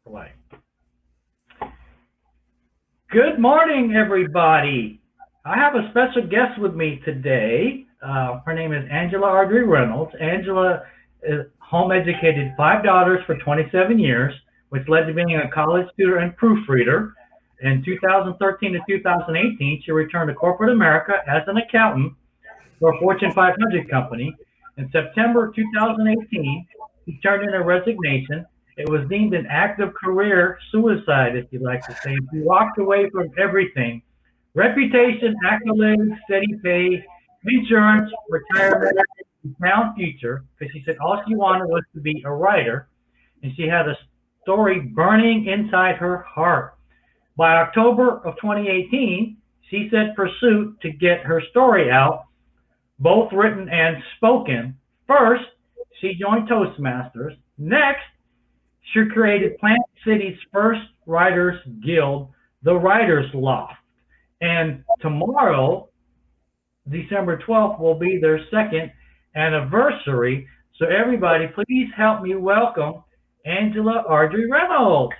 Play. Good morning, everybody. I have a special guest with me today. Her name is Angela Ardrey-Reynolds. Angela is home educated five daughters for 27 years, which led to being a college student and proofreader. In 2013 to 2018, she returned to corporate America as an accountant for a Fortune 500 company. In September 2018, he turned in a resignation. It was deemed an act of career suicide, if you like to say. He walked away from everything: reputation, accolades, steady pay, insurance, retirement, sound future, because she said all she wanted was to be a writer, and she had a story burning inside her heart. By October of 2018, she set pursuit to get her story out, both written and spoken. First, she joined Toastmasters. Next, she created Plant City's first writers guild, the Writers Loft. And tomorrow, December 12th, will be their second anniversary. So everybody, please help me welcome Angela Ardrey-Reynolds.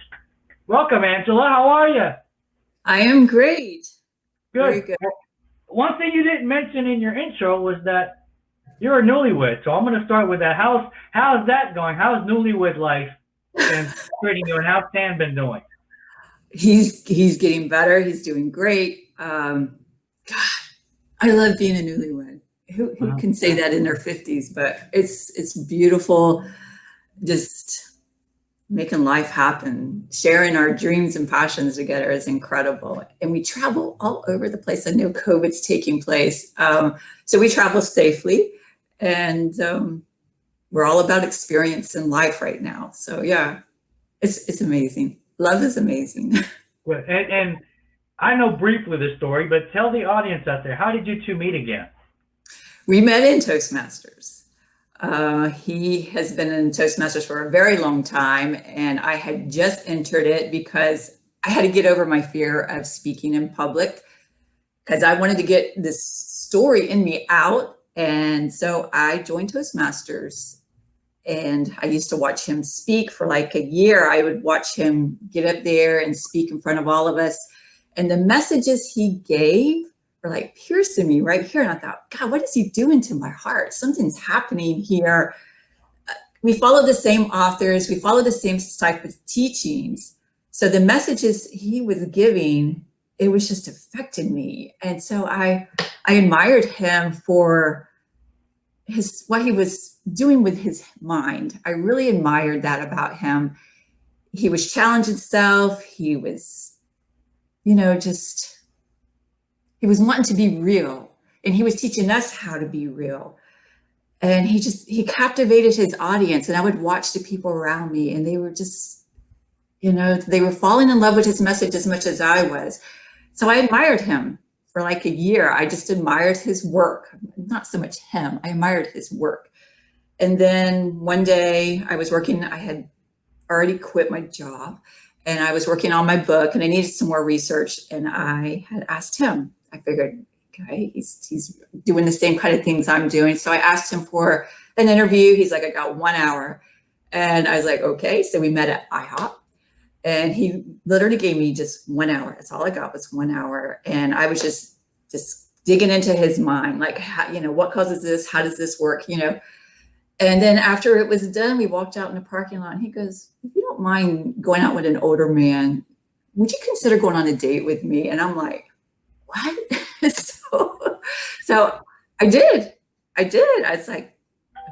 Welcome, Angela. How are you? I am great. Good. One thing you didn't mention in your intro was that you're a newlywed. So I'm going to start with that. How's that going? How's newlywed life been treating you, and how's Stan been doing? He's getting better. He's doing great. God, I love being a newlywed. Who can say that in their 50s? But it's beautiful. Just making life happen, sharing our dreams and passions together is incredible. And we travel all over the place. I know COVID's taking place. So we travel safely, and we're all about experience in life right now. So yeah, it's amazing. Love is amazing. And I know briefly the story, but tell the audience out there, how did you two meet again? We met in Toastmasters. He has been in Toastmasters for a very long time, and I had just entered it because I had to get over my fear of speaking in public, because I wanted to get this story in me out. And so I joined Toastmasters, and I used to watch him speak for like a year. I would watch him get up there and speak in front of all of us. And the messages he gave were like piercing me right here. And I thought, God, what is he doing to my heart? Something's happening here. We follow the same authors. We follow the same type of teachings. So the messages he was giving, it was just affecting me. And so I admired him for what he was doing with his mind. I really admired that about him. He was challenging himself. He was, he was wanting to be real, and he was teaching us how to be real. And he captivated his audience. And I would watch the people around me, and they were just, they were falling in love with his message as much as I was. So I admired him for like a year. I just admired his work, not so much him. I admired his work. And then one day I was working, I had already quit my job, and I was working on my book, and I needed some more research. And I had asked him, I figured, okay, he's doing the same kind of things I'm doing. So I asked him for an interview. He's like, I got 1 hour. And I was like, okay. So we met at IHOP, and he literally gave me just 1 hour. That's all I got was 1 hour. And I was just digging into his mind, like, what causes this? How does this work? And then after it was done, we walked out in the parking lot, and he goes, if you don't mind going out with an older man, would you consider going on a date with me? And I'm like, what? So I did. I was like,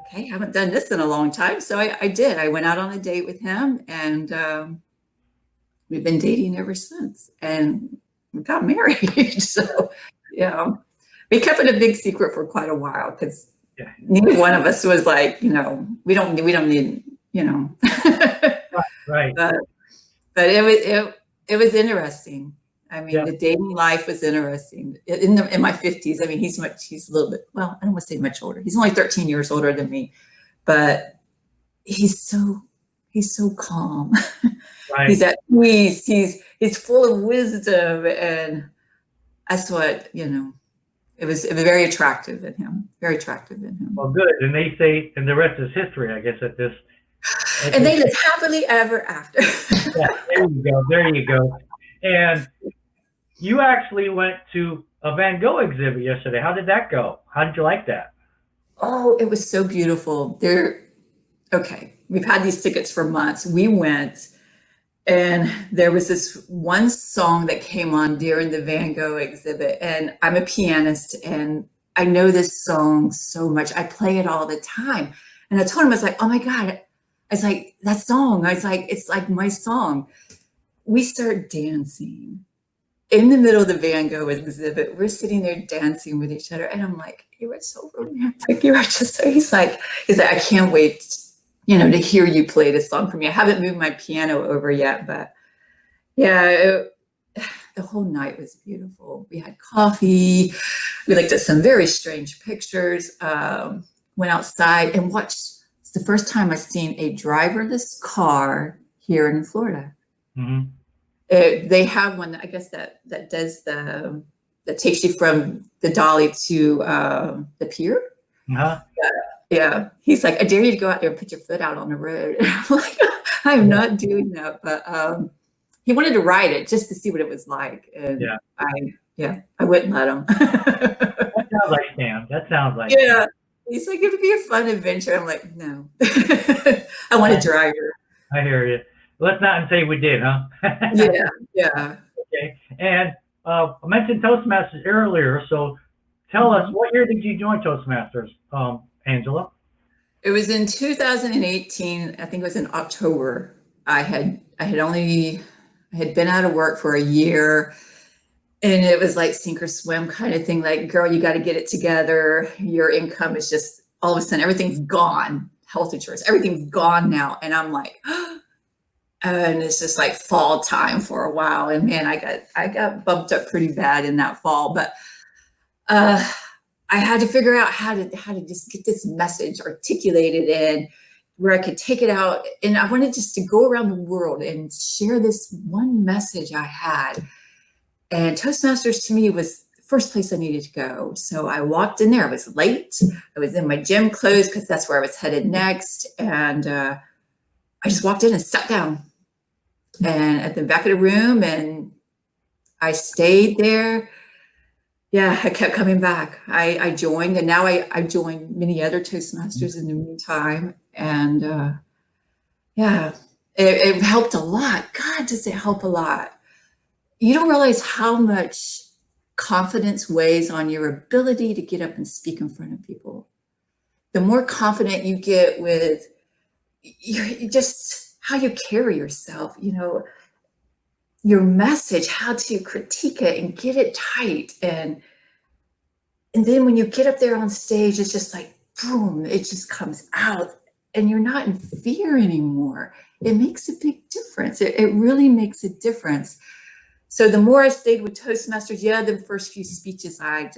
okay, I haven't done this in a long time. So I did. I went out on a date with him, and we've been dating ever since, and we got married. So, we kept it a big secret for quite a while, because neither one of us was like, we don't need, Right. But it was interesting. I mean, the dating life was interesting. In my 50s, I mean, he's a little bit, well, I don't want to say much older. He's only 13 years older than me, but he's so calm. Right. He's at peace. He's full of wisdom, and that's what, it was very attractive in him. Very attractive in him. Well, good. And they say, and the rest is history, I guess, at this And they live happily ever after. Yeah, there you go. There you go. And you actually went to a Van Gogh exhibit yesterday. How did that go? How did you like that? Oh, it was so beautiful. Okay, we've had these tickets for months. We went, and there was this one song that came on during the Van Gogh exhibit. And I'm a pianist, and I know this song so much. I play it all the time. And I told him, I was like, oh my God. I was like, that song. I was like, it's like my song. We start dancing in the middle of the Van Gogh exhibit. We're sitting there dancing with each other. And I'm like, you are so romantic. You are just so, he's like, I can't wait, to hear you play this song for me. I haven't moved my piano over yet, but yeah, the whole night was beautiful. We had coffee. We looked at some very strange pictures, went outside and watched. It's the first time I've seen a driverless car here in Florida. Mm-hmm. They have one, I guess, that does that takes you from the dolly to the pier. Uh-huh. Yeah. He's like, I dare you to go out there and put your foot out on the road. And I'm like, I'm not doing that. But he wanted to ride it just to see what it was like. And I wouldn't let him. That sounds like Sam. That sounds like yeah. He's like, it would be a fun adventure. I'm like, no. I want a driver. I hear you. Let's not say we did, huh? Yeah. Okay. And I mentioned Toastmasters earlier, so tell us, what year did you join Toastmasters, Angela? It was in 2018. I think it was in October. I had been out of work for a year, and it was like sink or swim kind of thing. Like, girl, you got to get it together. Your income is just all of a sudden everything's gone. Health insurance, everything's gone now, and I'm like. And it's just like fall time for a while. And man, I got bumped up pretty bad in that fall, but I had to figure out how to just get this message articulated and where I could take it out. And I wanted just to go around the world and share this one message I had. And Toastmasters to me was the first place I needed to go. So I walked in there. I was late. I was in my gym clothes because that's where I was headed next. And I just walked in and sat down. And at the back of the room, and I stayed there. Yeah, I kept coming back. I joined, and now I joined many other Toastmasters in the meantime. And it helped a lot. God, does it help a lot. You don't realize how much confidence weighs on your ability to get up and speak in front of people. The more confident you get with just how you carry yourself, your message, how to critique it and get it tight. And then when you get up there on stage, it's just like, boom, it just comes out and you're not in fear anymore. It makes a big difference. It really makes a difference. So the more I stayed with Toastmasters, the first few speeches, I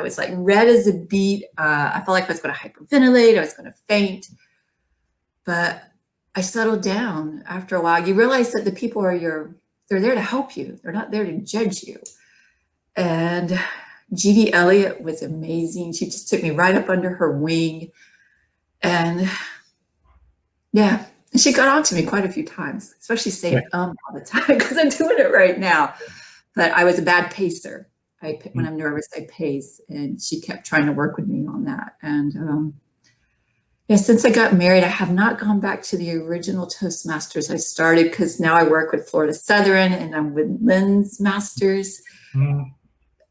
was like red as a beet. I felt like I was going to hyperventilate. I was going to faint. But I settled down after a while. You realize that the people they're there to help you. They're not there to judge you. And G.D. Elliott was amazing. She just took me right up under her wing. And she got on to me quite a few times, especially saying all the time because I'm doing it right now. But I was a bad pacer. When I'm nervous, I pace. And she kept trying to work with me on that. And since I got married, I have not gone back to the original Toastmasters I started because now I work with Florida Southern and I'm with Lynn's Masters. Mm-hmm.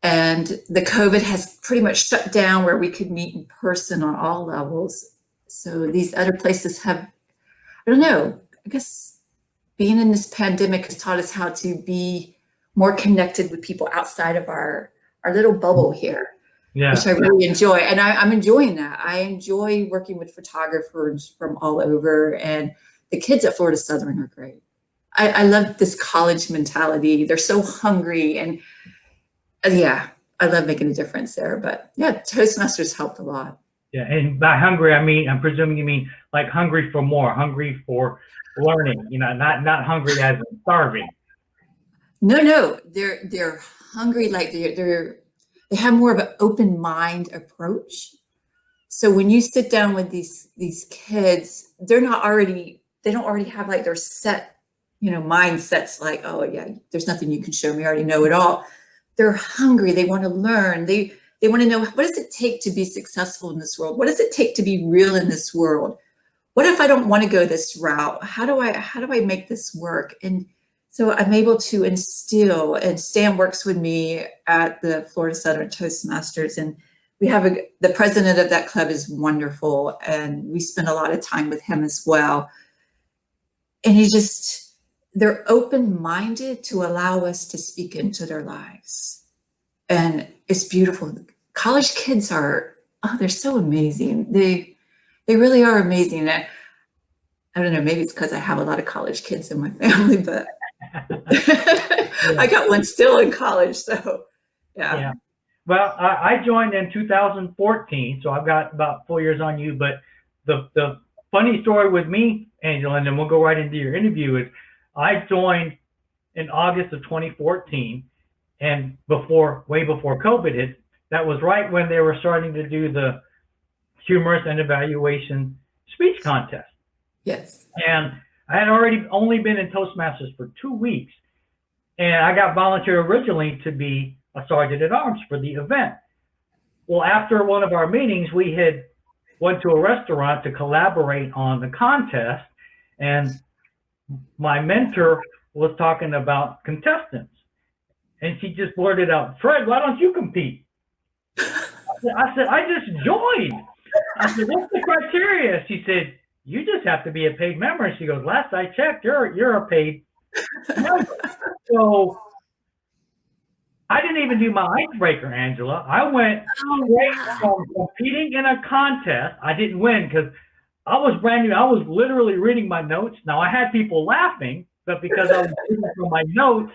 And the COVID has pretty much shut down where we could meet in person on all levels. So these other places have, I don't know, I guess being in this pandemic has taught us how to be more connected with people outside of our little bubble here. Yeah. Which I really enjoy. And I'm enjoying that. I enjoy working with photographers from all over. And the kids at Florida Southern are great. I love this college mentality. They're so hungry. And I love making a difference there. But Toastmasters helped a lot. Yeah. And by hungry, I'm presuming you mean like hungry for more, hungry for learning, not hungry as in starving. No. They're hungry. Like they have more of an open mind approach. So when you sit down with these kids, they don't already have like their set, mindsets like, oh yeah, there's nothing you can show me, I already know it all. They're hungry, they want to learn, they want to know, what does it take to be successful in this world? What does it take to be real in this world? What if I don't want to go this route? How do I make this work? And so I'm able to instill, and Stan works with me at the Florida Southern Toastmasters, and we have the president of that club is wonderful, and we spend a lot of time with him as well. And they're open-minded to allow us to speak into their lives. And it's beautiful. College kids they're so amazing. They really are amazing. I don't know, maybe it's because I have a lot of college kids in my family, but I got one still in college, so yeah. Well, I joined in 2014, so I've got about 4 years on you. But the funny story with me, Angela, and then we'll go right into your interview, is I joined in August of 2014, and way before COVID hit. That was right when they were starting to do the humorous and evaluation speech contest. Yes. And I had only been in Toastmasters for 2 weeks, and I got volunteered originally to be a sergeant at arms for the event. Well, after one of our meetings, we had went to a restaurant to collaborate on the contest, and my mentor was talking about contestants, and she just blurted out, "Fred, why don't you compete?" I said, "I just joined." I said, "What's the criteria?" She said, "You just have to be a paid member." And she goes, "Last I checked, you're a paid member." So I didn't even do my icebreaker, Angela. I went straight from competing in a contest. I didn't win because I was brand new. I was literally reading my notes. Now, I had people laughing, but because I was reading from my notes,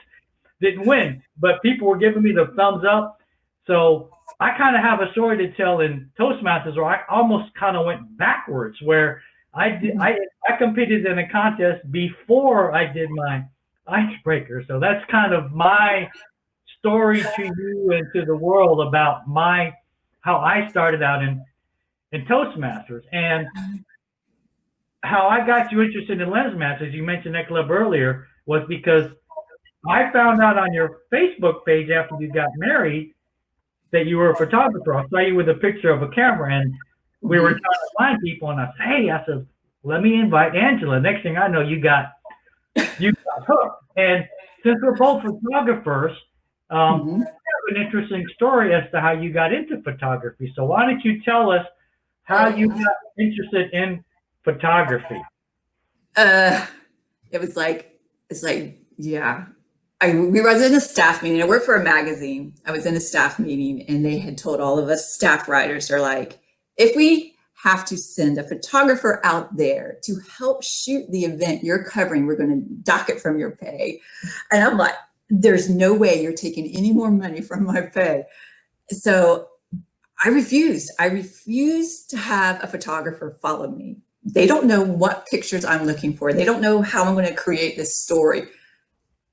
didn't win. But people were giving me the thumbs up. So I kind of have a story to tell in Toastmasters where I almost kind of went backwards, where I competed in a contest before I did my icebreaker. So that's kind of my story to you and to the world about how I started out in Toastmasters, and how I got you interested in Lens Masters. You mentioned that club earlier, was because I found out on your Facebook page after you got married that you were a photographer. I saw you with a picture of a camera, and we were trying to find people, and I said, "Hey," I said, "let me invite Angela." Next thing I know, you got hooked. And since we're both photographers, we have an interesting story as to how you got into photography. So why don't you tell us how you got interested in photography? We was in a staff meeting. I worked for a magazine. I was in a staff meeting, and they had told all of us staff writers, they're like, if we have to send a photographer out there to help shoot the event you're covering, we're going to dock it from your pay. And I'm like, there's no way you're taking any more money from my pay. So I refused. I refused to have a photographer follow me. They don't know what pictures I'm looking for. They don't know how I'm going to create this story.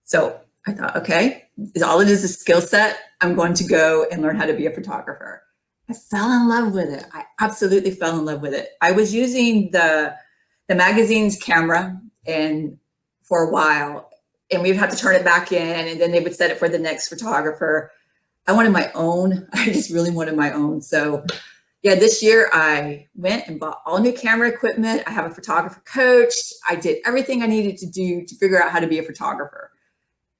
So I thought, okay, all it is a skill set. I'm going to go and learn how to be a photographer. I fell in love with it. I absolutely fell in love with it. I was using the magazine's camera and for a while, and we'd have to turn it back in, and then they would set it for the next photographer. I wanted my own. I just really wanted my own. So yeah, this year I went and bought all new camera equipment. I have a photographer coach. I did everything I needed to do to figure out how to be a photographer,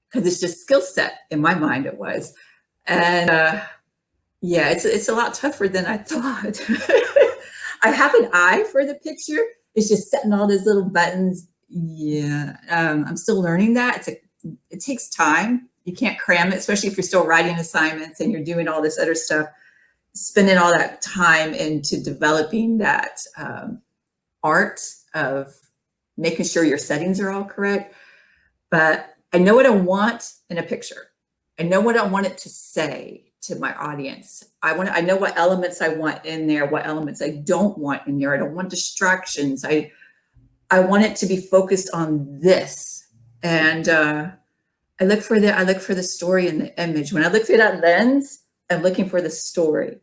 because it's just skill set in my mind it was. And yeah, it's a lot tougher than I thought. I have an eye for the picture. It's just setting all those little buttons. Yeah, I'm still learning that. It takes time. You can't cram it, especially if you're still writing assignments and you're doing all this other stuff. Spending all that time into developing that art of making sure your settings are all correct. But I know what I want in a picture. I know what I want it to say to my audience. I know what elements I want in there, what elements I don't want in there. I don't want distractions. I want it to be focused on this. And I look for the story in the image. When I look through that lens, I'm looking for the story.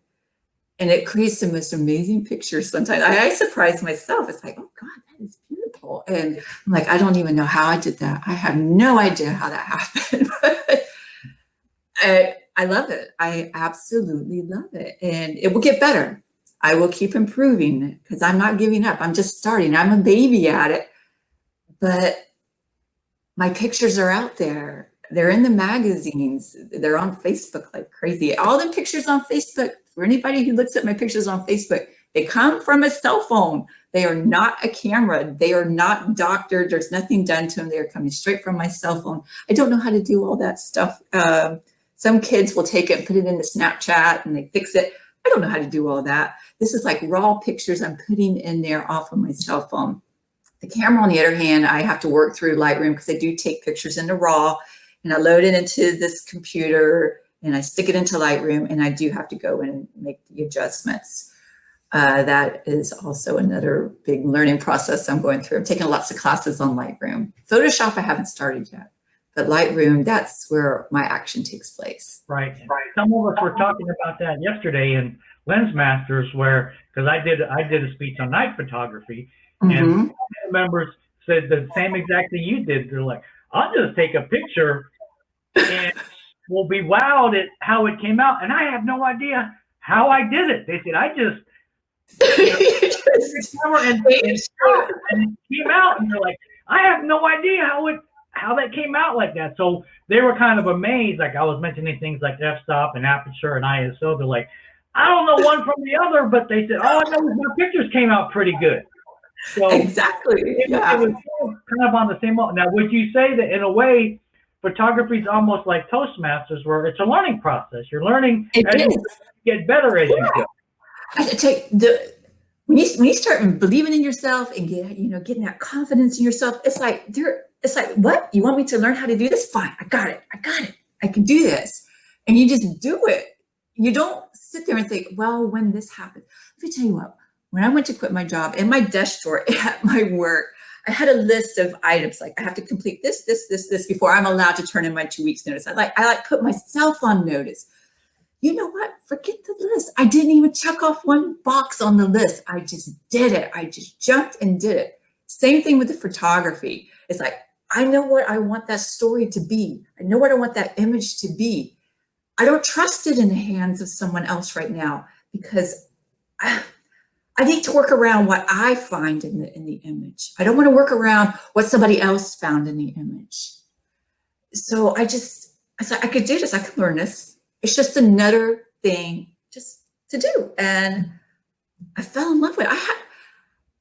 And it creates the most amazing pictures sometimes. I surprise myself. It's like, oh God, that is beautiful. And I'm like, I don't even know how I did that. I have no idea how that happened. But I love it. I absolutely love it. And it will get better. I will keep improving because I'm not giving up. I'm just starting. I'm a baby at it. But my pictures are out there. They're in the magazines. They're on Facebook like crazy. All the pictures on Facebook, for anybody who looks at my pictures on Facebook, they come from a cell phone. They are not a camera. They are not doctored. There's nothing done to them. They are coming straight from my cell phone. I don't know how to do all that stuff. Some kids will take it and put it into Snapchat and they fix it. I don't know how to do all that. This is like raw pictures I'm putting in there off of my cell phone. The camera, on the other hand, I have to work through Lightroom because I do take pictures into RAW and I load it into this computer and I stick it into Lightroom and I do have to go in and make the adjustments. That is also another big learning process I'm going through. I'm taking lots of classes on Lightroom. Photoshop, I haven't started yet, but Lightroom, that's where my action takes place. Right. Some of us were talking about that yesterday in Lens Masters, where because I did a speech on night photography, and members said the same exact thing you did. They're like, I'll just take a picture and we'll be wowed at how it came out. And I have no idea how I did it. They said, I just and it came out, and they're like, I have no idea how that came out like that. So they were kind of amazed. Like I was mentioning things like f-stop and aperture and ISO. They're like, I don't know one from the other, but they said, oh, no, my pictures came out pretty good. So exactly. It was kind of on the same level. Now, would you say that in a way, photography is almost like Toastmasters, where it's a learning process? You're learning as you get better as you go. I tell you, when you start believing in yourself and getting that confidence in yourself, it's like what? You want me to learn how to do this? Fine, I got it. I can do this, and you just do it. You don't sit there and think, well, when this happens. Let me tell you what. When I went to quit my job, in my desk drawer at my work, I had a list of items like I have to complete this before I'm allowed to turn in my 2 weeks notice. I put myself on notice. You know what? Forget the list. I didn't even check off one box on the list. I just did it. I just jumped and did it. Same thing with the photography. It's like, I know what I want that story to be. I know what I want that image to be. I don't trust it in the hands of someone else right now because I need to work around what I find in the image. I don't want to work around what somebody else found in the image. So I said, I could do this. I could learn this. It's just another thing just to do. And I fell in love with it.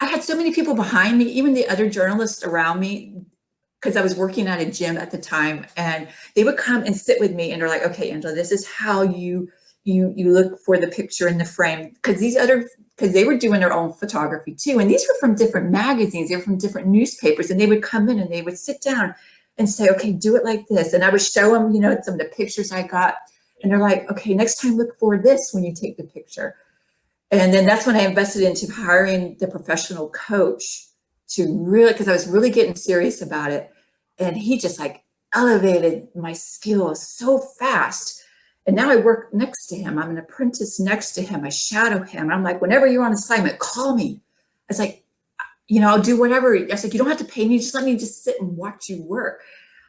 I had so many people behind me, even the other journalists around me, because I was working at a gym at the time, and they would come and sit with me and they're like, okay, Angela, this is how you look for the picture in the frame. Because they were doing their own photography too. And these were from different magazines. They were from different newspapers. And they would come in and they would sit down and say, okay, do it like this. And I would show them, some of the pictures I got. And they're like, okay, next time look for this when you take the picture. And then that's when I invested into hiring the professional coach because I was really getting serious about it. And he just like elevated my skills so fast. And now I work next to him. I'm an apprentice next to him. I shadow him. And I'm like, whenever you're on assignment, call me. It's like, I'll do whatever. I was like, you don't have to pay me. Just let me just sit and watch you work.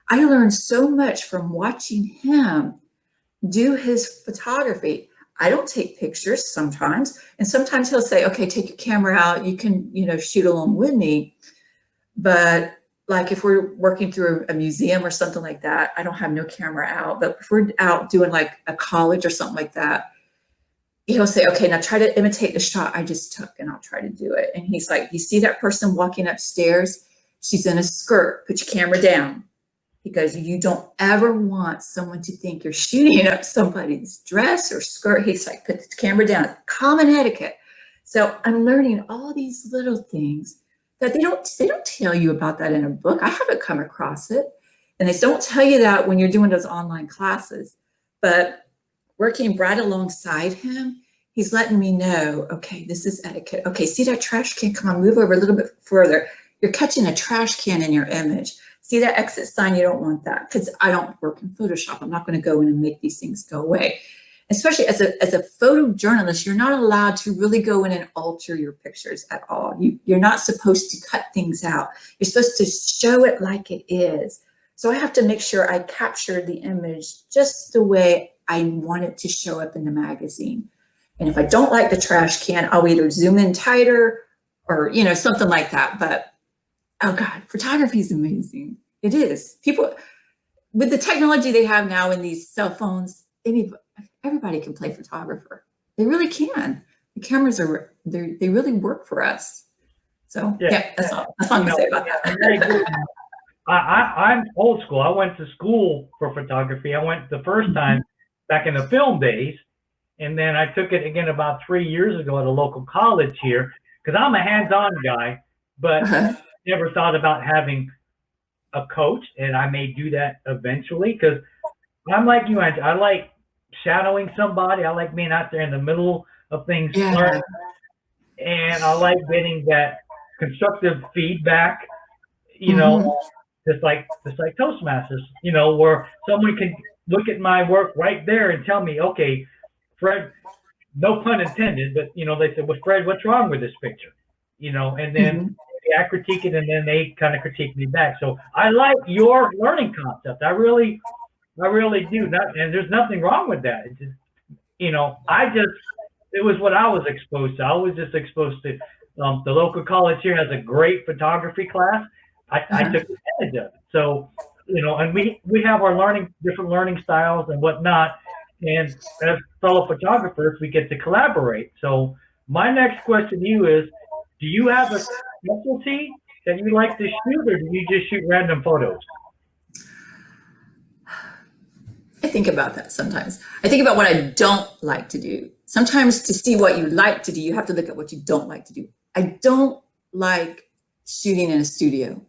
I learned so much from watching him do his photography. I don't take pictures sometimes. And sometimes he'll say, okay, take your camera out. You can, shoot along with me. But like if we're working through a museum or something like that, I don't have no camera out. But if we're out doing like a college or something like that, he'll say, okay, now try to imitate the shot I just took and I'll try to do it. And he's like, you see that person walking upstairs? She's in a skirt. Put your camera down. Because you don't ever want someone to think you're shooting up somebody's dress or skirt. He's like, put the camera down. It's common etiquette. So I'm learning all these little things that they don't tell you about that in a book. I haven't come across it. And they don't tell you that when you're doing those online classes. But working right alongside him, he's letting me know, okay, this is etiquette. Okay, see that trash can? Come on, move over a little bit further. You're catching a trash can in your image. See that exit sign? You don't want that, because I don't work in Photoshop. I'm not going to go in and make these things go away. especially as a photojournalist, you're not allowed to really go in and alter your pictures at all. You're not supposed to cut things out. You're supposed to show it like it is. So I have to make sure I capture the image just the way I want it to show up in the magazine. And if I don't like the trash can, I'll either zoom in tighter or, you know, something like that. But, oh God, photography is amazing. It is. People, with the technology they have now in these cell phones, everybody can play photographer. They really can. The cameras they really work for us. So yeah, that's all I'm gonna say about that. I'm old school. I went to school for photography. I went the first time back in the film days, and then I took it again about 3 years ago at a local college here, because I'm a hands-on guy, but never thought about having a coach, and I may do that eventually, because I'm like you, Angie. I like shadowing somebody. I like being out there in the middle of things, learning, and I like getting that constructive feedback, you know, just like Toastmasters, you know, where someone can look at my work right there and tell me, okay, Fred, no pun intended, but, you know, they said, well, Fred, what's wrong with this picture? You know, and then I critique it, and then they kind of critique me back. So I like your learning concept. I really do. And there's nothing wrong with that. It's just, you know, it was what I was exposed to. I was just exposed to the local college here has a great photography class. I took advantage of it. So, you know, and we have our different learning styles and whatnot. And as fellow photographers, we get to collaborate. So my next question to you is, do you have a specialty that you like to shoot, or do you just shoot random photos? I think about that sometimes. I think about what I don't like to do. Sometimes to see what you like to do, you have to look at what you don't like to do. I don't like shooting in a studio.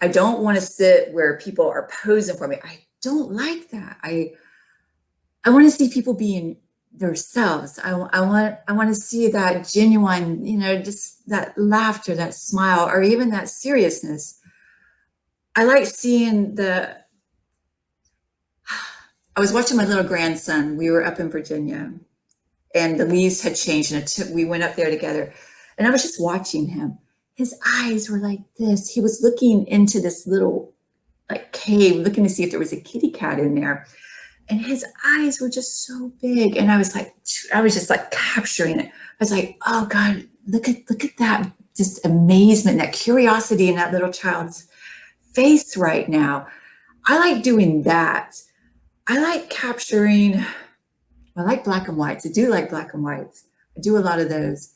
I don't want to sit where people are posing for me. I don't like that. I want to see people being themselves. I want to see that genuine, you know, just that laughter, that smile, or even that seriousness. I like seeing I was watching my little grandson. We were up in Virginia, and the leaves had changed, and we went up there together, and I was just watching him. His eyes were like this. He was looking into this little like cave, looking to see if there was a kitty cat in there. And his eyes were just so big. And I was just like capturing it. I was like, oh God, look at that just amazement, that curiosity in that little child's face right now. I like doing that. I like capturing, I like black and whites. I do like black and whites. I do a lot of those.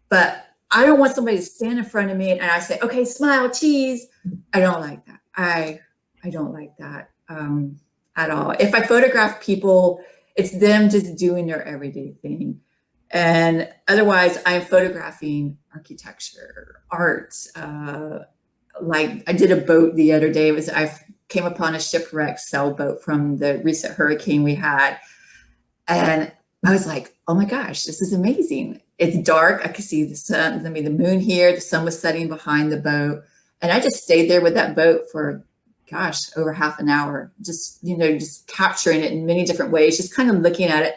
But I don't want somebody to stand in front of me and I say, okay, smile, cheese. I don't like that. I don't like that at all. If I photograph people, it's them just doing their everyday thing. And otherwise, I'm photographing architecture, art. Like I did a boat the other day. I came upon a shipwrecked sailboat from the recent hurricane we had. And I was like, oh my gosh, this is amazing. It's dark. I could see the sun, the moon here. The sun was setting behind the boat. And I just stayed there with that boat for, gosh, over half an hour, just capturing it in many different ways, just kind of looking at it.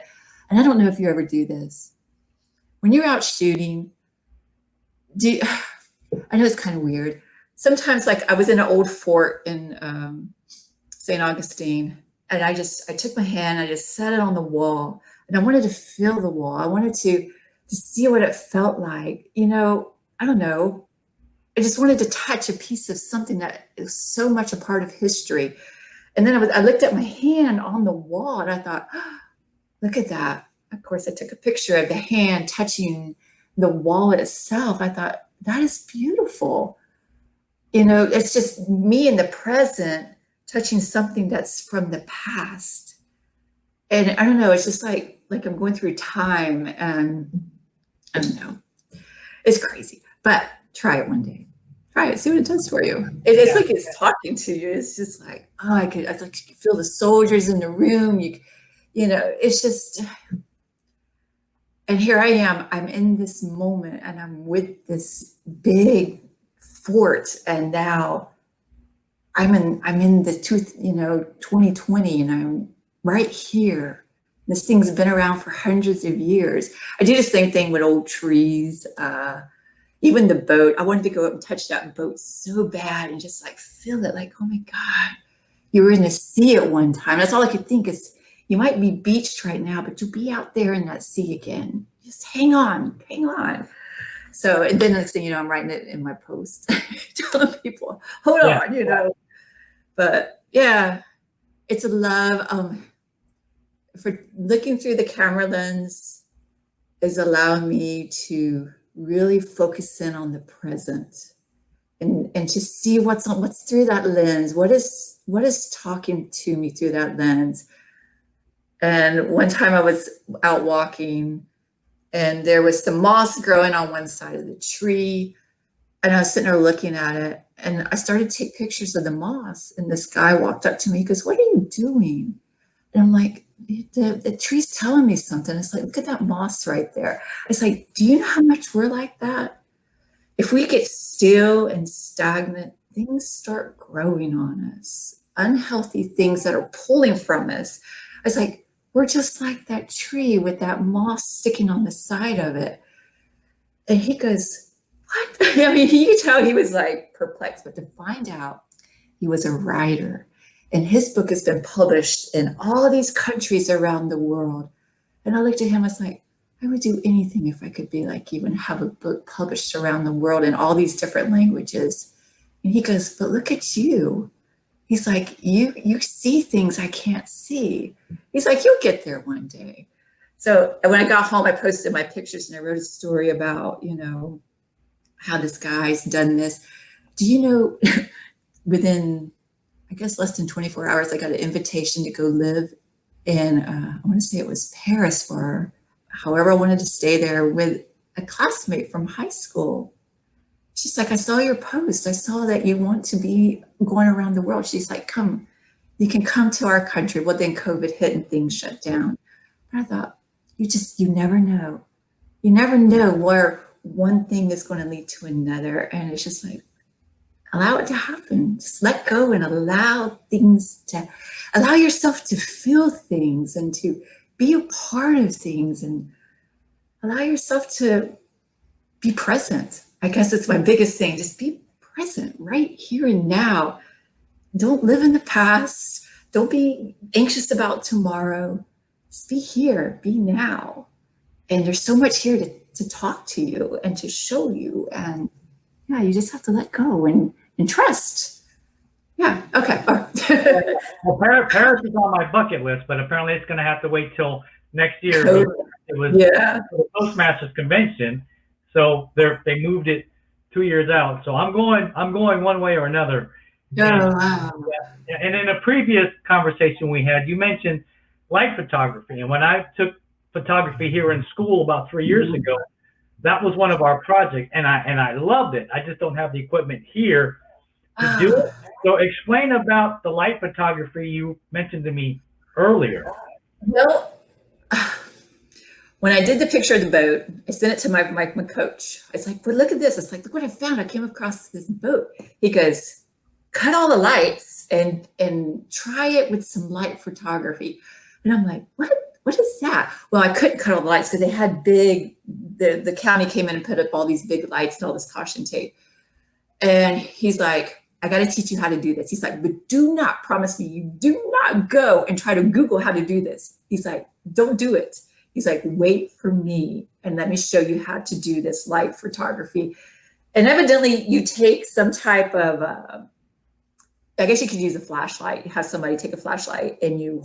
And I don't know if you ever do this. When you're out shooting, I know it's kind of weird. Sometimes, like I was in an old fort in St. Augustine, and I took my hand, I just set it on the wall, and I wanted to feel the wall. I wanted to see what it felt like. You know, I don't know. I just wanted to touch a piece of something that is so much a part of history. And then I looked at my hand on the wall, and I thought, oh, look at that. Of course, I took a picture of the hand touching the wall itself. I thought, that is beautiful. You know, it's just me in the present touching something that's from the past. And I don't know, it's just like I'm going through time, and I don't know. It's crazy, but try it one day. Try it, see what it does for you. It's like it's talking to you. It's just like, oh, I could feel the soldiers in the room. You know, it's just, and here I am, I'm in this moment, and I'm with this big fort, and now I'm in the 2020, and I'm right here This thing's been around for hundreds of years. I do the same thing with old trees. Even the boat. I wanted to go up and touch that boat so bad and just like feel it, like, oh my God, you were in the sea at one time. That's all I could think is, you might be beached right now, but you'll be out there in that sea again. Just hang on, hang on. So, and then the next thing you know, I'm writing it in my post, telling people, hold on, you know. But yeah, it's a love. For looking through the camera lens is allowing me to really focus in on the present and to see what's through that lens. What is talking to me through that lens? And one time I was out walking and there was some moss growing on one side of the tree. And I was sitting there looking at it and I started to take pictures of the moss. And this guy walked up to me, he goes, "What are you doing?" And I'm like, the tree's telling me something. It's like, look at that moss right there. It's like, do you know how much we're like that? If we get still and stagnant, things start growing on us. Unhealthy things that are pulling from us. It's like, we're just like that tree with that moss sticking on the side of it. And he goes, what? I mean, you could tell he was like perplexed, but to find out he was a writer and his book has been published in all these countries around the world. And I looked at him, I was like, I would do anything if I could be like you and have a book published around the world in all these different languages. And he goes, but look at you. He's like, you see things I can't see. He's like, you'll get there one day. So when I got home, I posted my pictures and I wrote a story about, you know, how this guy's done this. Do you know, within, I guess, less than 24 hours, I got an invitation to go live in, I want to say it was Paris, for however I wanted to stay there, with a classmate from high school. She's like, I saw your post. I saw that you want to be going around the world. She's like, come, you can come to our country. Well, then COVID hit and things shut down. But I thought, you never know. You never know where one thing is going to lead to another. And it's just like, allow it to happen. Just let go and allow yourself to feel things and to be a part of things and allow yourself to be present. I guess it's my biggest thing. Just be present right here and now. Don't live in the past. Don't be anxious about tomorrow. Just be here, be now. And there's so much here to talk to you and to show you. And yeah, you just have to let go and trust. Yeah, okay. Well, Paris is on my bucket list, but apparently it's going to have to wait till next year. It was the Toastmasters convention. So they moved it 2 years out. So I'm going one way or another. Oh, wow. And in a previous conversation we had, you mentioned light photography. And when I took photography here in school about 3 years ago, that was one of our projects, and I loved it. I just don't have the equipment here to do it. So explain about the light photography you mentioned to me earlier. Well, when I did the picture of the boat, I sent it to my coach. I was like, but look at this. It's like, look what I found. I came across this boat. He goes, cut all the lights and try it with some light photography. And I'm like, what is that? Well, I couldn't cut all the lights because they had the county came in and put up all these big lights and all this caution tape. And he's like, I got to teach you how to do this. He's like, but do not promise me. You do not go and try to Google how to do this. He's like, don't do it. He's like, wait for me and let me show you how to do this light photography. And evidently you take some type of, I guess you could use a flashlight. You have somebody take a flashlight and you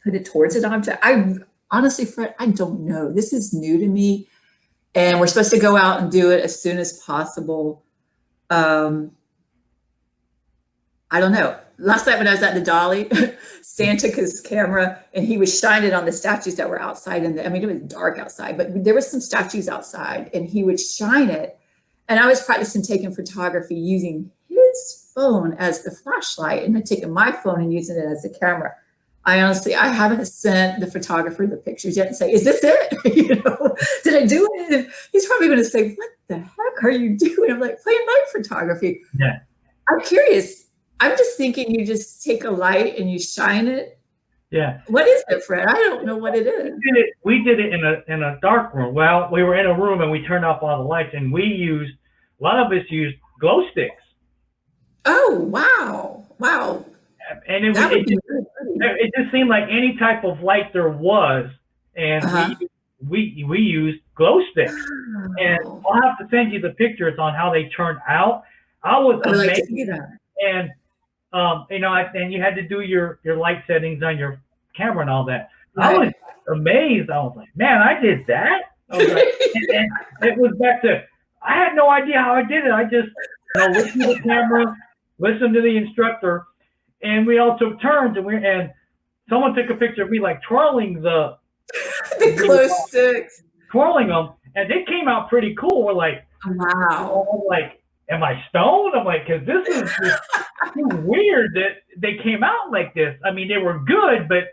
put it towards an object. I honestly, Fred, I don't know. This is new to me. And we're supposed to go out and do it as soon as possible. I don't know. Last night when I was at the Dolly, Stan took his camera and he was shining it on the statues that were outside. I mean, it was dark outside, but there were some statues outside and he would shine it. And I was practicing taking photography using his phone as the flashlight and then taking my phone and using it as the camera. I haven't sent the photographer the pictures yet and say, is this it? You know, did I do it? And he's probably going to say, what the heck are you doing? I'm like, playing light photography. Yeah. I'm curious. I'm just thinking you just take a light and you shine it Yeah. What is it, Fred? I don't know what it is. We did it in a dark room. Well, we were in a room and we turned off all the lights, and a lot of us used glow sticks. Oh, wow. Wow. And That would be really pretty. it just seemed like any type of light there was, and Uh-huh. we used glow sticks. And Wow. I'll have to send you the pictures on how they turned out. I was I would like to amazed, see that. and and you had to do your light settings on your camera and all that. I was Right. amazed. I was like, man, I did that. I was like, and it was back to, I had no idea how I did it. I just, listened to the camera, listened to the instructor, and we all took turns, and someone took a picture of me like twirling The glow sticks. twirling them, and they came out pretty cool. We're like, Wow. I'm like, am I stoned? I'm like, because this is just too weird that they came out like this. I mean, they were good, but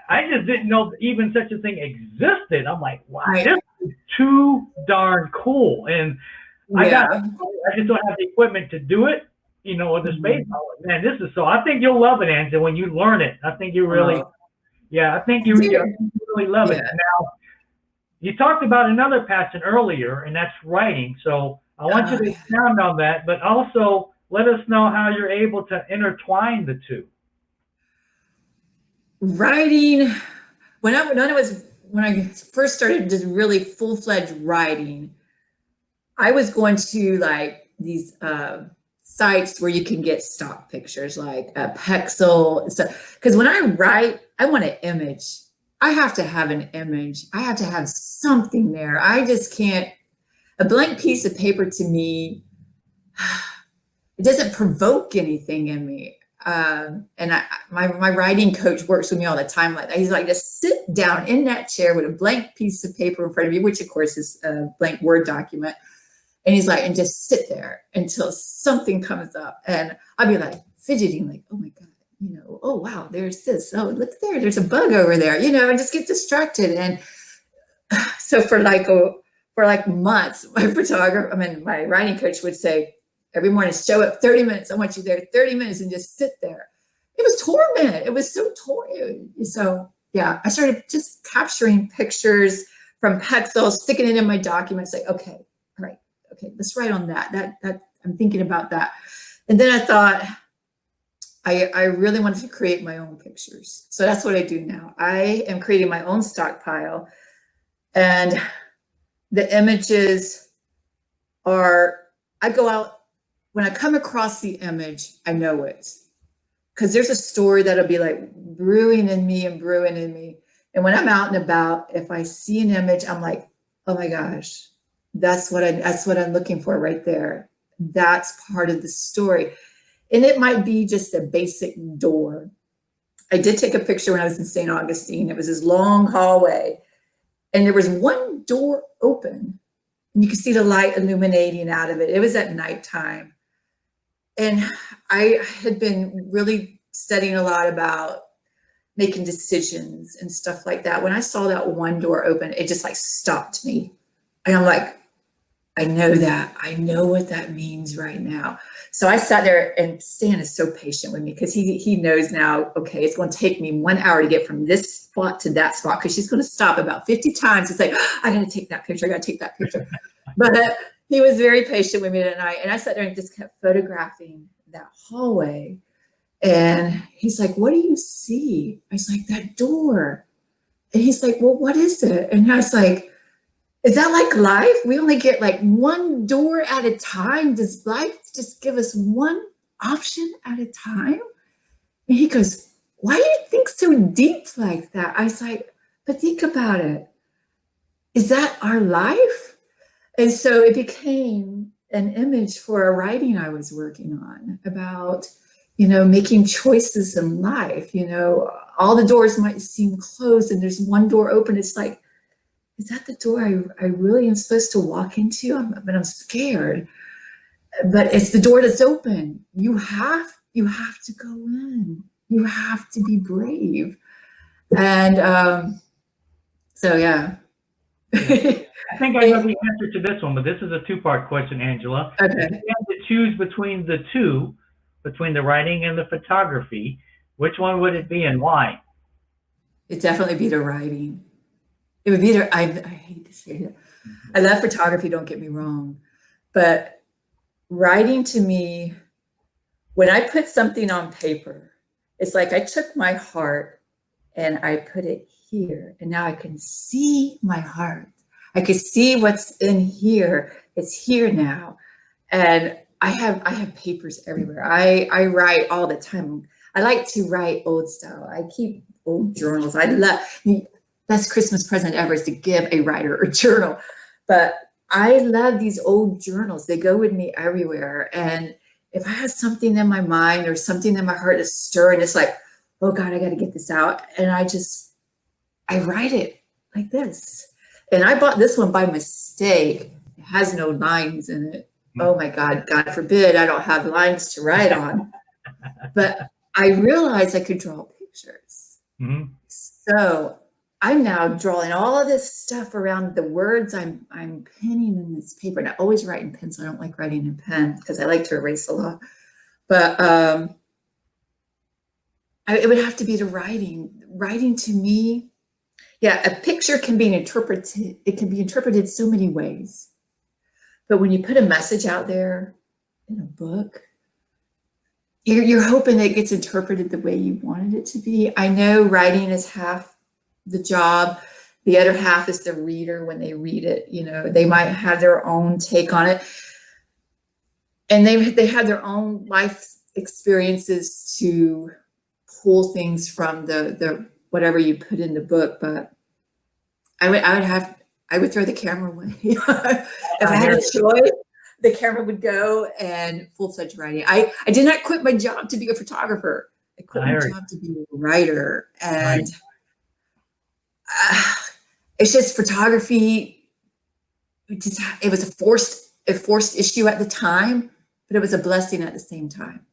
I just didn't know even such a thing existed. I'm like, wow, Right. this is too darn cool. And I just don't have the equipment to do it, with the space. Mhm. Man, this is I think you'll love it, Angela, when you learn it. I think you really, Oh, I think you really love it. yeah. Now, you talked about another passion earlier, and that's writing. So I want you to expound on that, but also let us know how you're able to intertwine the two. Writing, when I first started just really full-fledged writing, I was going to like these sites where you can get stock pictures, like Pexel and stuff. Because when I write, I want an image. I have to have an image. I have to have something there. I just can't. A blank piece of paper to me, it doesn't provoke anything in me. My writing coach works with me all the time like that. He's like, just sit down in that chair with a blank piece of paper in front of you, which of course is a blank Word document. And he's like, and just sit there until something comes up. And I'll be like fidgeting, like, oh my God, oh wow, there's this. Oh, look there, there's a bug over there, and just get distracted. And so for like months, my writing coach would say, every morning, show up 30 minutes. I want you there 30 minutes and just sit there. It was torment. It was so torment. So yeah, I started just capturing pictures from Pexel, sticking it in my documents. Like, okay, all right, okay, let's write on that. That I'm thinking about that. And then I thought, I really wanted to create my own pictures. So that's what I do now. I am creating my own stockpile, and the images are, I go out. When I come across the image, I know it, because there's a story that'll be like brewing in me. And when I'm out and about, if I see an image, I'm like, oh my gosh, that's what I'm looking for right there. That's part of the story. And it might be just a basic door. I did take a picture when I was in St. Augustine. It was this long hallway, and there was one door open, and you could see the light illuminating out of it. It was at nighttime. And I had been really studying a lot about making decisions and stuff like that. When I saw that one door open, it just like stopped me. And I'm like, I know that. I know what that means right now. So I sat there, and Stan is so patient with me because he knows now, okay, it's going to take me 1 hour to get from this spot to that spot, because she's going to stop about 50 times and say, I got to take that picture. I got to take that picture. But he was very patient with me that night. And I sat there and just kept photographing that hallway. And he's like, what do you see? I was like, that door. And he's like, well, what is it? And I was like, is that like life? We only get like one door at a time. Does life just give us one option at a time? And he goes, why do you think so deep like that? I was like, but think about it. Is that our life? And so it became an image for a writing I was working on about, making choices in life. All the doors might seem closed and there's one door open. It's like, is that the door I really am supposed to walk into? I'm scared. But it's the door that's open. You have to go in. You have to be brave. And so, yeah. I think I know the answer to this one, but this is a two-part question, Angela. Okay. If you had to choose between the two, between the writing and the photography, Which one would it be and why? It'd definitely be the writing. It would be the, I hate to say it. I love photography, don't get me wrong. But writing to me, when I put something on paper, it's like I took my heart and I put it here. And now I can see my heart. I can see what's in here. It's here now. And I have papers everywhere. I write all the time. I like to write old style. I keep old journals. I love, best Christmas present ever is to give a writer a journal. But I love these old journals. They go with me everywhere. And if I have something in my mind or something in my heart is stirring, it's like, oh God, I got to get this out. And I write it like this. And I bought this one by mistake. It has no lines in it. Oh my God, God forbid I don't have lines to write on. But I realized I could draw pictures. Mm-hmm. So I'm now drawing all of this stuff around the words I'm penning in this paper. And I always write in pencil. I don't like writing in pen because I like to erase a lot. But it would have to be the writing. Writing to me, yeah, a picture can be interpreted. It can be interpreted so many ways. But when you put a message out there in a book, you're hoping it gets interpreted the way you wanted it to be. I know writing is half the job. The other half is the reader. When they read it, you know, they might have their own take on it. And they have their own life experiences to pull things from the whatever you put in the book. But I would throw the camera away. If I had a choice, the camera would go and full-fledged writing. I did not quit my job to be a photographer. I quit my job to be a writer. And it's just photography. It was a forced issue at the time, but it was a blessing at the same time.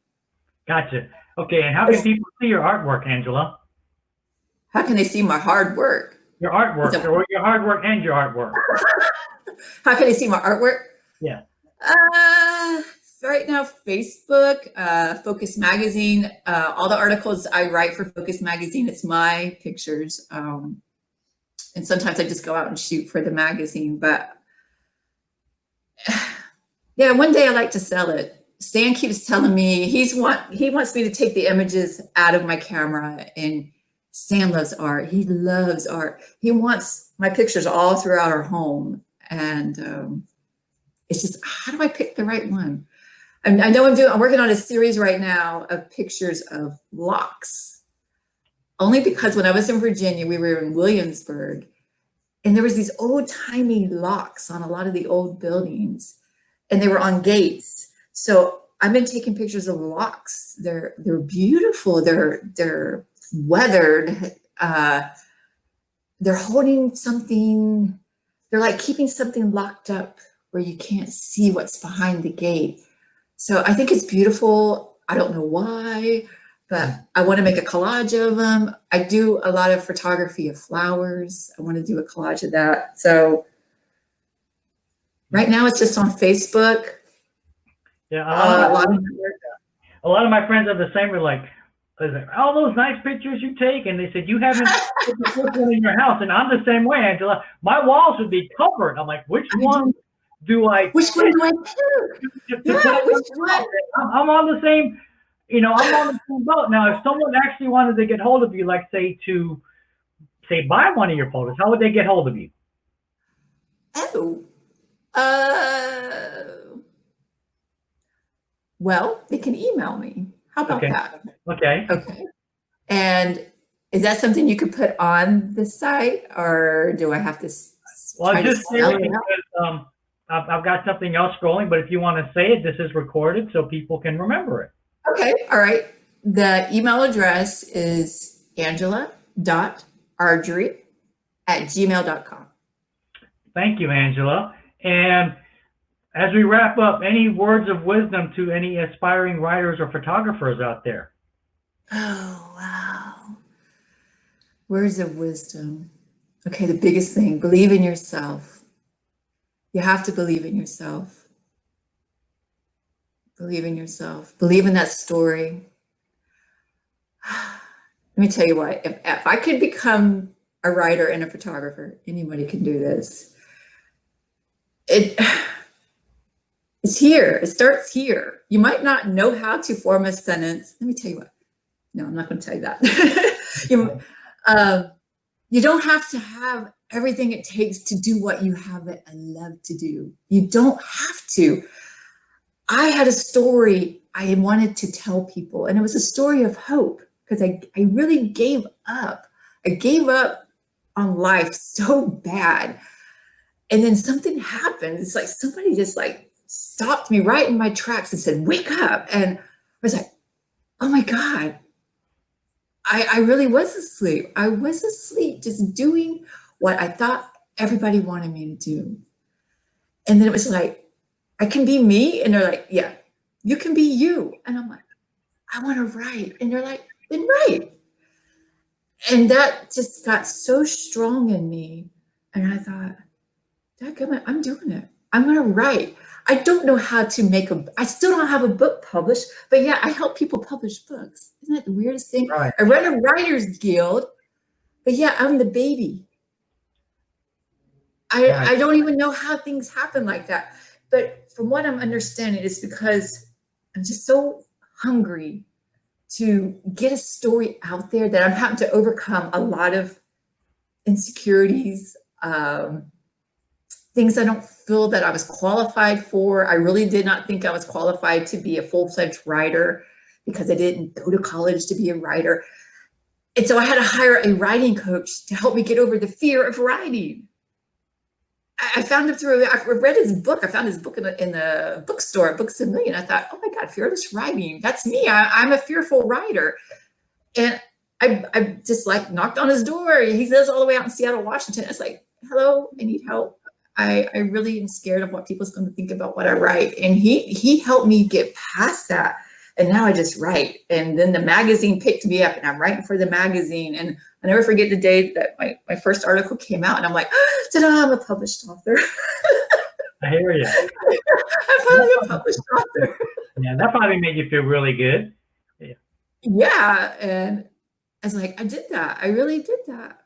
Gotcha. Okay, and how can people see your artwork, Angela? How can they see my hard work? Your artwork, or your hard work and your artwork. How can they see my artwork? Yeah. Right now, Facebook, Focus Magazine, all the articles I write for Focus Magazine, it's my pictures. And sometimes I just go out and shoot for the magazine. But yeah, one day I like to sell it. Stan keeps telling me he wants me to take the images out of my camera, and Stan loves art. He loves art. He wants my pictures all throughout our home. And it's just, how do I pick the right one? I know I'm working on a series right now of pictures of locks. Only because when I was in Virginia, we were in Williamsburg, and there was these old timey locks on a lot of the old buildings, and they were on gates. So I've been taking pictures of locks. They're beautiful. They're weathered. They're holding something. They're like keeping something locked up where you can't see what's behind the gate. So I think it's beautiful. I don't know why, but I want to make a collage of them. I do a lot of photography of flowers. I want to do a collage of that. So right now it's just on Facebook. Yeah, a lot of my friends are the same. We're like, all those nice pictures you take, and they said you haven't put the first one in your house. And I'm the same way, Angela. My walls would be covered. I'm like, which one do I? Which one do I pick? Yeah, which one? I'm on the same. I'm on the same boat. Now, if someone actually wanted to get hold of you, like say buy one of your photos, how would they get hold of you? Well, they can email me. How about that? Okay. And is that something you could put on the site, or do I have to? Well, just say it because I've got something else scrolling. But if you want to say it, this is recorded so people can remember it. Okay. All right. The email address is angela.ardrey@gmail.com. Thank you, Angela. And as we wrap up, any words of wisdom to any aspiring writers or photographers out there? Oh, wow. Words of wisdom. Okay, the biggest thing, believe in yourself. You have to believe in yourself. Believe in yourself. Believe in that story. let me tell you what, if I could become a writer and a photographer, anybody can do this. It's here. It starts here. You might not know how to form a sentence. Let me tell you what. No, I'm not going to tell you that. You don't have to have everything it takes to do what you have it and love to do. You don't have to. I had a story I wanted to tell people, and it was a story of hope, because I really gave up. I gave up on life so bad. And then something happened. It's like somebody just like stopped me right in my tracks and said, wake up. And I was like, oh my God, I really was asleep. I was asleep just doing what I thought everybody wanted me to do. And then it was like, I can be me. And they're like, yeah, you can be you. And I'm like, I want to write. And they're like, then write. And that just got so strong in me. And I thought, dadgummit, I'm doing it. I'm going to write. I don't know how to I still don't have a book published, but yeah, I help people publish books. Isn't that the weirdest thing? Right. I run a writer's guild, but yeah, I'm the baby. I don't even know how things happen like that. But from what I'm understanding, it's because I'm just so hungry to get a story out there that I'm having to overcome a lot of insecurities, things I don't feel that I was qualified for. I really did not think I was qualified to be a full-fledged writer because I didn't go to college to be a writer. And so I had to hire a writing coach to help me get over the fear of writing. I found him I read his book. I found his book in the bookstore at Books A Million. I thought, oh my God, fearless writing. That's me. I'm a fearful writer. And I just like knocked on his door. He lives all the way out in Seattle, Washington. It's like, hello, I need help. I really am scared of what people's going to think about what I write. And he helped me get past that. And now I just write. And then the magazine picked me up and I'm writing for the magazine. And I never forget the day that my first article came out and I'm like, ta-da, I'm a published author. I hear you. I'm finally a published author. Yeah, that probably made you feel really good. Yeah. And I was like, I did that. I really did that.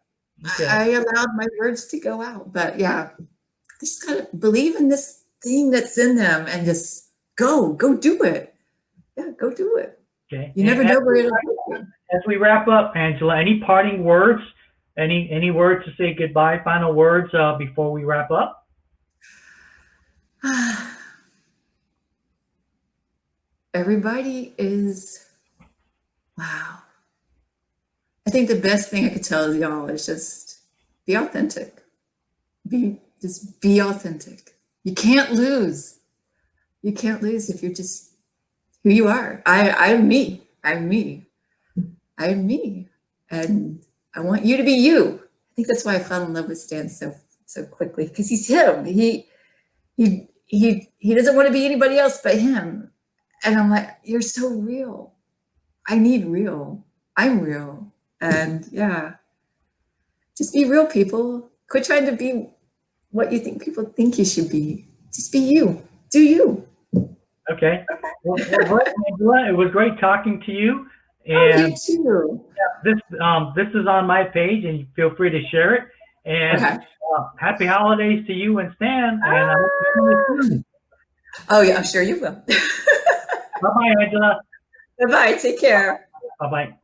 Okay. I allowed my words to go out. But yeah, I just gotta believe in this thing that's in them and just go do it. Yeah, go do it. Okay. You never know where it'll take you. As we wrap up, Angela, any parting words? Any words to say goodbye? Final words before we wrap up? Everybody is, wow. I think the best thing I could tell y'all is just be authentic. Just be authentic. You can't lose. You can't lose if you're just who you are. I'm me. I'm me. I'm me. And I want you to be you. I think that's why I fell in love with Stan so quickly, because he's him. He doesn't want to be anybody else but him. And I'm like, you're so real. I need real. I'm real. And yeah, just be real, people. Quit trying to be what you think people think you should be. Just be you. Do you. Okay. Well, Angela, it was great talking to you. And you too. This is on my page, and feel free to share it. And okay. Happy holidays to you and Stan. And I hope you soon. Oh yeah, I'm sure you will. Bye-bye, Angela. Bye-bye. Take care. Bye-bye.